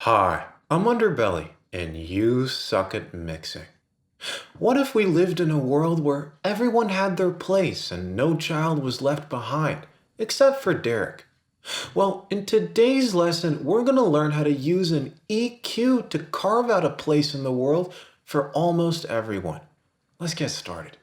Hi, I'm Underbelly, and you suck at mixing. What if we lived in a world where everyone had their place and no child was left behind, except for Derek? Well, in today's lesson, we're going to learn how to use an EQ to carve out a place in the world for almost everyone. Let's get started.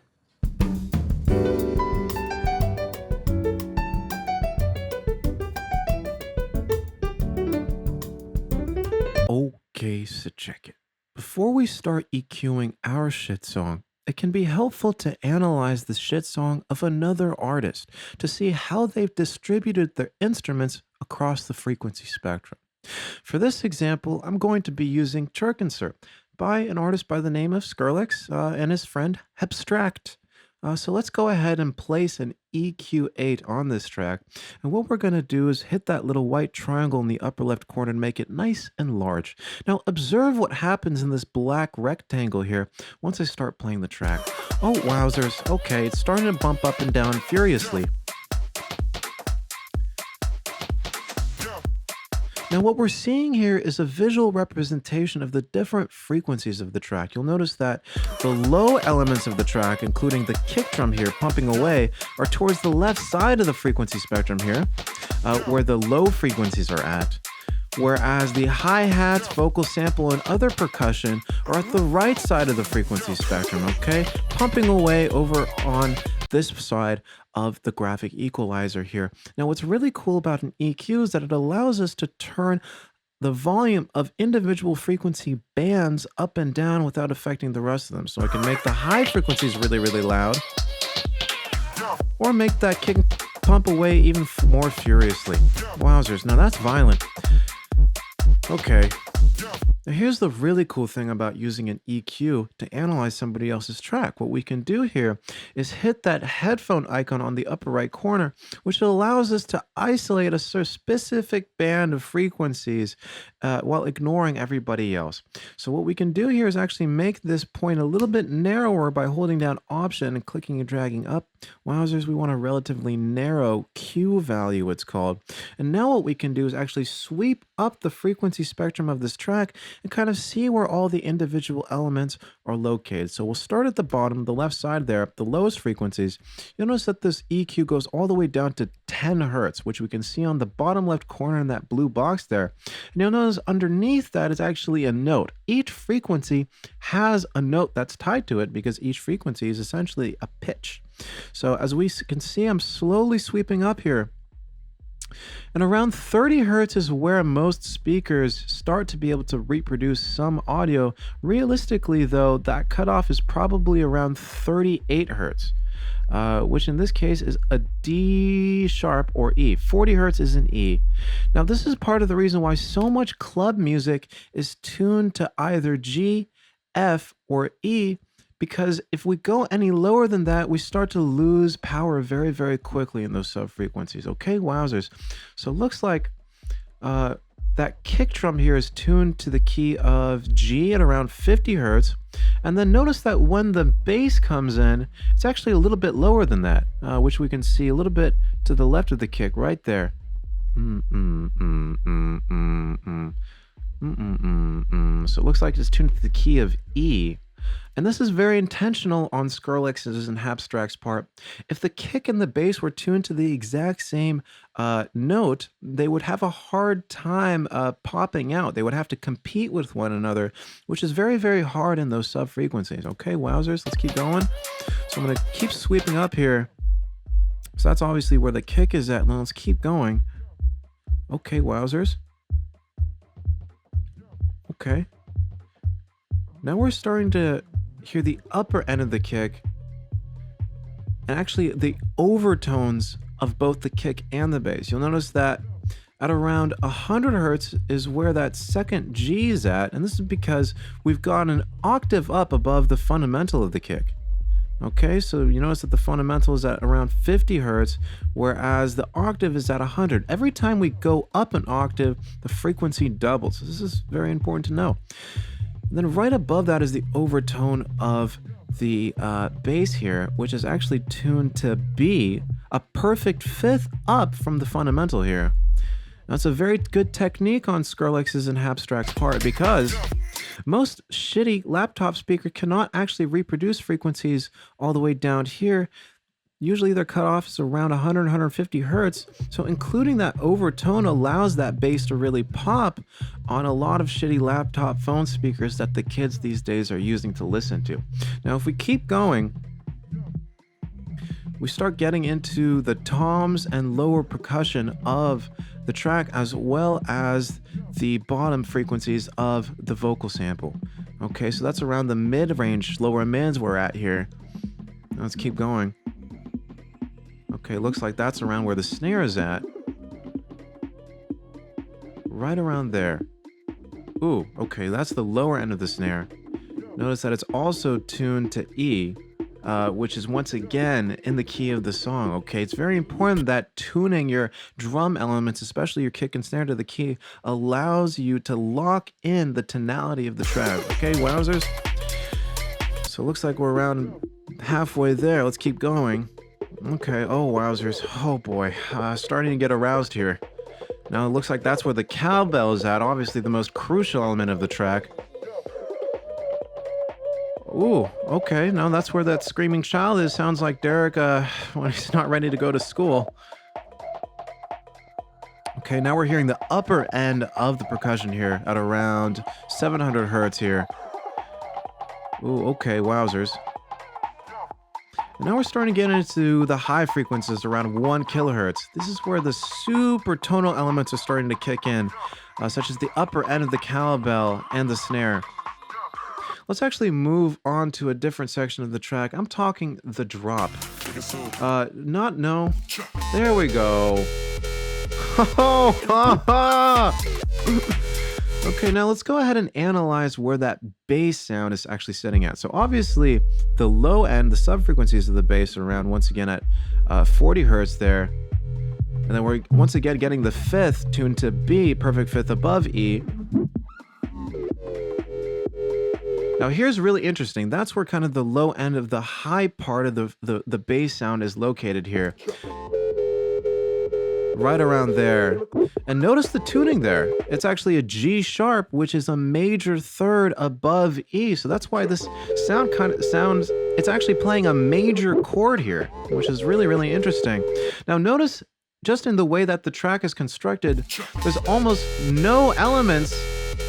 Okay, so check it. Before we start EQing our shit song, it can be helpful to analyze the shit song of another artist to see how they've distributed their instruments across the frequency spectrum. For this example, I'm going to be using Chirkinser by an artist by the name of Skrillex and his friend Abstract. So let's go ahead and place an EQ8 on this track. And what we're going to do is hit that little white triangle in the upper left corner and make it nice and large. Now observe what happens in this black rectangle here once I start playing the track. Oh, wowzers. Okay, it's starting to bump up and down furiously. Now, what we're seeing here is a visual representation of the different frequencies of the track. You'll notice that the low elements of the track, including the kick drum here pumping away, are towards the left side of the frequency spectrum here, where the low frequencies are at. Whereas the hi-hats, vocal sample, and other percussion are at the right side of the frequency spectrum, okay? Pumping away over on this side of the graphic equalizer here. Now, what's really cool about an EQ is that it allows us to turn the volume of individual frequency bands up and down without affecting the rest of them. So I can make the high frequencies really, really loud, or make that kick pump away even more furiously. Wowzers, now that's violent. Okay. Now here's the really cool thing about using an EQ to analyze somebody else's track. What we can do here is hit that headphone icon on the upper right corner, which allows us to isolate a specific band of frequencies while ignoring everybody else. So what we can do here is actually make this point a little bit narrower by holding down Option and clicking and dragging up. Wowzers, we want a relatively narrow Q value, it's called. And now what we can do is actually sweep up the frequency spectrum of this track and kind of see where all the individual elements are located. So we'll start at the bottom, the left side there, the lowest frequencies. You'll notice that this EQ goes all the way down to 10 hertz, which we can see on the bottom left corner in that blue box there. And you'll notice underneath that is actually a note. Each frequency has a note that's tied to it because each frequency is essentially a pitch. So as we can see, I'm slowly sweeping up here. And around 30 hertz is where most speakers start to be able to reproduce some audio. Realistically, though, that cutoff is probably around 38 hertz, which in this case is a D sharp or E. 40 hertz is an E. Now, this is part of the reason why so much club music is tuned to either G, F, or E, because if we go any lower than that, we start to lose power very, very quickly in those sub-frequencies. Okay, wowzers. So it looks like that kick drum here is tuned to the key of G at around 50 hertz. And then notice that when the bass comes in, it's actually a little bit lower than that, which we can see a little bit to the left of the kick right there. So it looks like it's tuned to the key of E. And this is very intentional on Skrillex's and Abstract's part. If the kick and the bass were tuned to the exact same note, they would have a hard time popping out. They would have to compete with one another, which is very, very hard in those sub-frequencies. Okay, wowzers, let's keep going. So I'm going to keep sweeping up here. So that's obviously where the kick is at. Now let's keep going. Okay, wowzers. Okay. Now we're starting to hear the upper end of the kick, and actually the overtones of both the kick and the bass. You'll notice that at around 100 hertz is where that second G is at, and this is because we've got an octave up above the fundamental of the kick. Okay, so you notice that the fundamental is at around 50 hertz, whereas the octave is at 100. Every time we go up an octave, the frequency doubles. So this is very important to know. And then right above that is the overtone of the bass here, which is actually tuned to B, a perfect fifth up from the fundamental here. That's a very good technique on Skrillex' and Hapstrack's part because most shitty laptop speakers cannot actually reproduce frequencies all the way down here. Usually their cutoff is around 100, 150 hertz. So including that overtone allows that bass to really pop on a lot of shitty laptop phone speakers that the kids these days are using to listen to. Now, if we keep going, we start getting into the toms and lower percussion of the track as well as the bottom frequencies of the vocal sample. Okay, so that's around the mid-range, lower mids we're at here. Now let's keep going. Okay, looks like that's around where the snare is at. Right around there. Ooh, okay, that's the lower end of the snare. Notice that it's also tuned to E, which is once again in the key of the song, okay? It's very important that tuning your drum elements, especially your kick and snare to the key, allows you to lock in the tonality of the track, okay, Wowzers? So it looks like we're around halfway there. Let's keep going. Okay, oh, Wowzers. Oh, boy. Starting to get aroused here. Now, it looks like that's where the cowbell is at, obviously the most crucial element of the track. Ooh, okay. Now that's where that screaming child is. Sounds like Derek when he's not ready to go to school. Okay, now we're hearing the upper end of the percussion here at around 700 hertz here. Ooh, okay, Wowzers. Now we're starting to get into the high frequencies around 1 kilohertz. This is where the super tonal elements are starting to kick in, such as the upper end of the cowbell and the snare. Let's actually move on to a different section of the track. I'm talking the drop. No. There we go. Okay, now let's go ahead and analyze where that bass sound is actually sitting at. So obviously, the low end, the sub-frequencies of the bass are around, once again, at 40 hertz there. And then we're, once again, getting the fifth tuned to B, perfect fifth above E. Now here's really interesting. That's where kind of the low end of the high part of the bass sound is located here. Right around there. And notice the tuning there. It's actually a G sharp, which is a major third above E. So that's why this sound kind of sounds, it's actually playing a major chord here, which is really, really interesting. Now notice just in the way that the track is constructed, there's almost no elements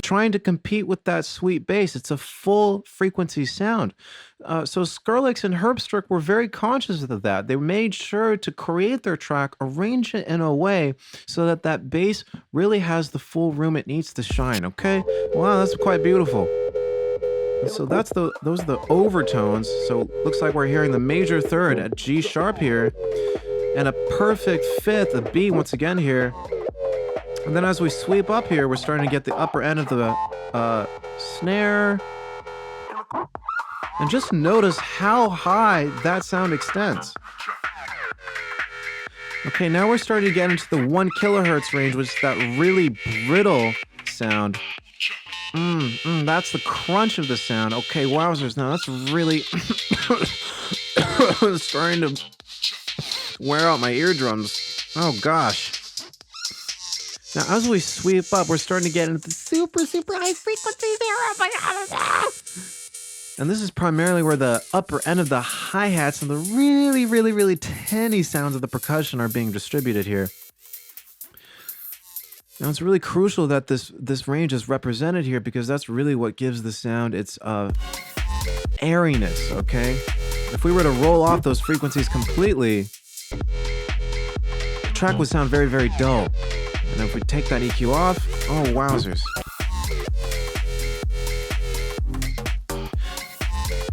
trying to compete with that sweet bass. It's a full frequency sound. So Skrillex and Herbstrick were very conscious of that. They made sure to create their track, arrange it in a way so that that bass really has the full room it needs to shine, okay? Wow, that's quite beautiful. So those are the overtones. So looks like we're hearing the major third at G sharp here and a perfect fifth of B once again here. And then as we sweep up here, we're starting to get the upper end of the snare. And just notice how high that sound extends. Okay, now we're starting to get into the 1 kilohertz range, which is that really brittle sound. That's the crunch of the sound. Okay, Wowzers, now that's really starting to wear out my eardrums. Oh gosh. Now, as we sweep up, we're starting to get into the super, super high frequencies here. Oh my God. And this is primarily where the upper end of the hi-hats and the really, really, really tinny sounds of the percussion are being distributed here. Now, it's really crucial that this range is represented here because that's really what gives the sound its airiness, okay? If we were to roll off those frequencies completely, the track would sound very, very dull. And if we take that EQ off, oh, Wowzers.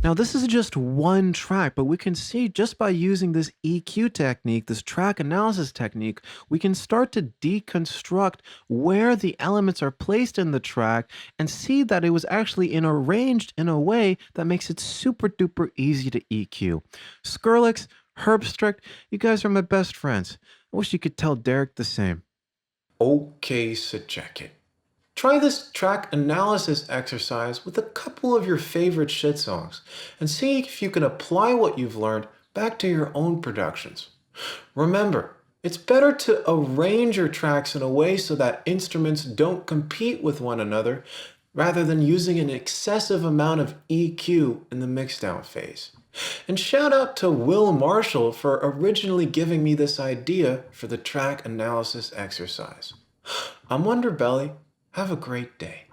Now, this is just one track, but we can see just by using this EQ technique, this track analysis technique, we can start to deconstruct where the elements are placed in the track and see that it was actually arranged in a way that makes it super duper easy to EQ. Skrillex, Herbstrick, you guys are my best friends. I wish you could tell Derek the same. Okay, so check it. Try this track analysis exercise with a couple of your favorite shit songs and see if you can apply what you've learned back to your own productions. Remember, It's better to arrange your tracks in a way so that instruments don't compete with one another, rather than using an excessive amount of EQ in the mixdown phase. And shout out to Will Marshall for originally giving me this idea for the track analysis exercise. I'm Underbelly. Have a great day.